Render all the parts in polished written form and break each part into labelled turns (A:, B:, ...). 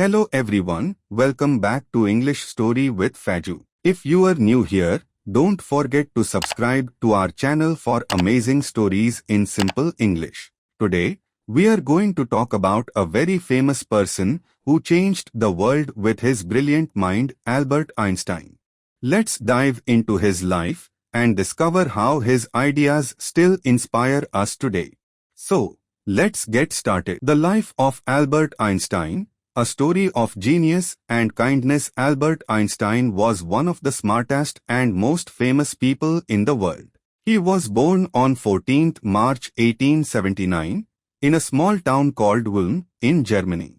A: Hello everyone, welcome back to English Story with Faizu. If you are new here, don't forget to subscribe to our channel for amazing stories in simple English. Today, we are going to talk about a very famous person who changed the world with his brilliant mind, Albert Einstein. Let's dive into his life and discover how his ideas still inspire us today. So, let's get started. The life of Albert Einstein, a story of genius and kindness. Albert Einstein was one of the smartest and most famous people in the world. He was born on 14th March 1879 in a small town called Ulm in Germany.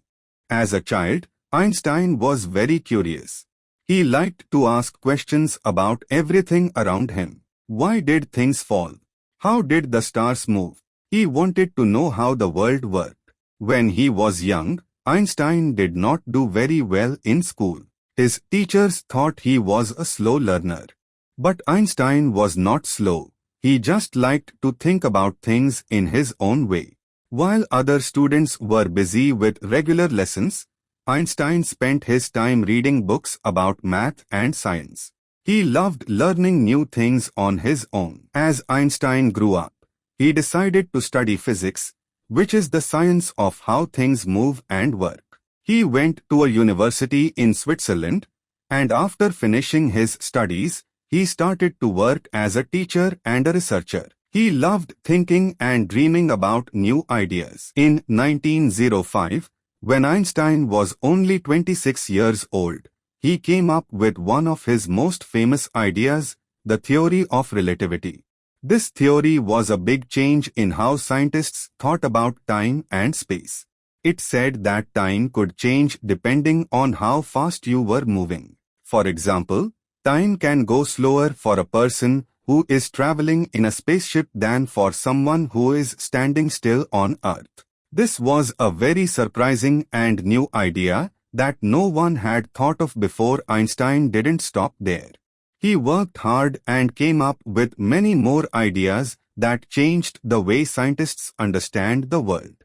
A: As a child, Einstein was very curious. He liked to ask questions about everything around him. Why did things fall? How did the stars move? He wanted to know how the world worked. When he was young, Einstein did not do very well in school. His teachers thought he was a slow learner. But Einstein was not slow. He just liked to think about things in his own way. While other students were busy with regular lessons, Einstein spent his time reading books about math and science. He loved learning new things on his own. As Einstein grew up, he decided to study physics, which is the science of how things move and work. He went to a university in Switzerland, and after finishing his studies, he started to work as a teacher and a researcher. He loved thinking and dreaming about new ideas. In 1905, when Einstein was only 26 years old, he came up with one of his most famous ideas, the theory of relativity. This theory was a big change in how scientists thought about time and space. It said that time could change depending on how fast you were moving. For example, time can go slower for a person who is traveling in a spaceship than for someone who is standing still on Earth. This was a very surprising and new idea that no one had thought of before. Einstein didn't stop there. He worked hard and came up with many more ideas that changed the way scientists understand the world.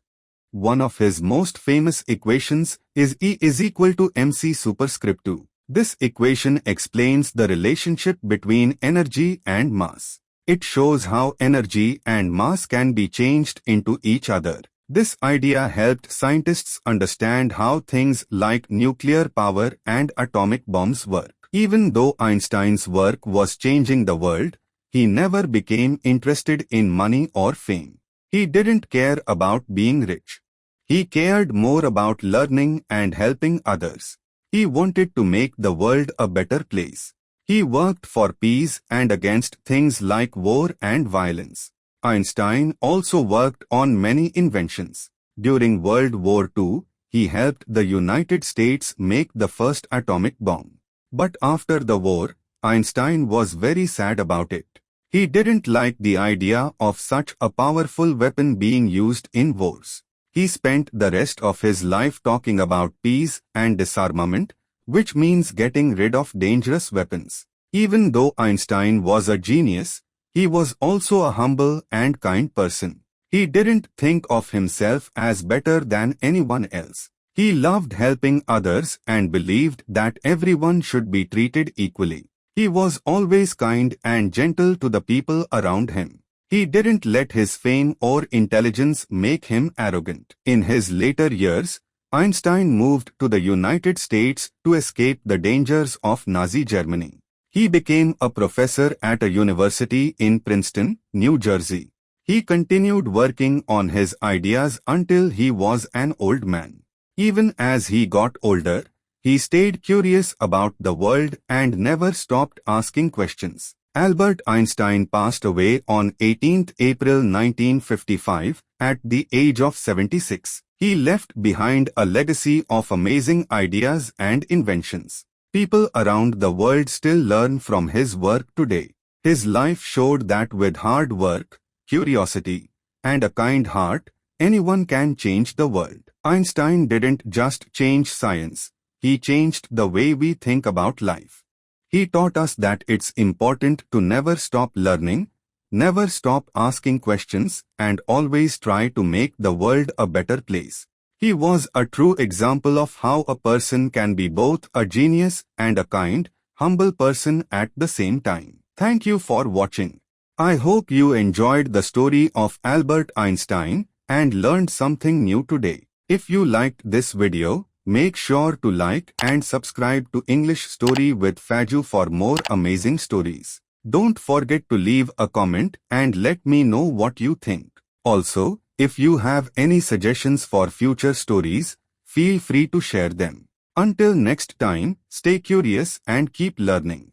A: One of his most famous equations is E is equal to mc superscript 2. This equation explains the relationship between energy and mass. It shows how energy and mass can be changed into each other. This idea helped scientists understand how things like nuclear power and atomic bombs work. Even though Einstein's work was changing the world, he never became interested in money or fame. He didn't care about being rich. He cared more about learning and helping others. He wanted to make the world a better place. He worked for peace and against things like war and violence. Einstein also worked on many inventions. During World War II, he helped the United States make the first atomic bomb. But after the war, Einstein was very sad about it. He didn't like the idea of such a powerful weapon being used in wars. He spent the rest of his life talking about peace and disarmament, which means getting rid of dangerous weapons. Even though Einstein was a genius, he was also a humble and kind person. He didn't think of himself as better than anyone else. He loved helping others and believed that everyone should be treated equally. He was always kind and gentle to the people around him. He didn't let his fame or intelligence make him arrogant. In his later years, Einstein moved to the United States to escape the dangers of Nazi Germany. He became a professor at a university in Princeton, New Jersey. He continued working on his ideas until he was an old man. Even as he got older, he stayed curious about the world and never stopped asking questions. Albert Einstein passed away on 18th April 1955 at the age of 76. He left behind a legacy of amazing ideas and inventions. People around the world still learn from his work today. His life showed that with hard work, curiosity, and a kind heart, anyone can change the world. Einstein didn't just change science, he changed the way we think about life. He taught us that it's important to never stop learning, never stop asking questions, and always try to make the world a better place. He was a true example of how a person can be both a genius and a kind, humble person at the same time. Thank you for watching. I hope you enjoyed the story of Albert Einstein and learned something new today. If you liked this video, make sure to like and subscribe to English Story with Faizu for more amazing stories. Don't forget to leave a comment and let me know what you think. Also, if you have any suggestions for future stories, feel free to share them. Until next time, stay curious and keep learning.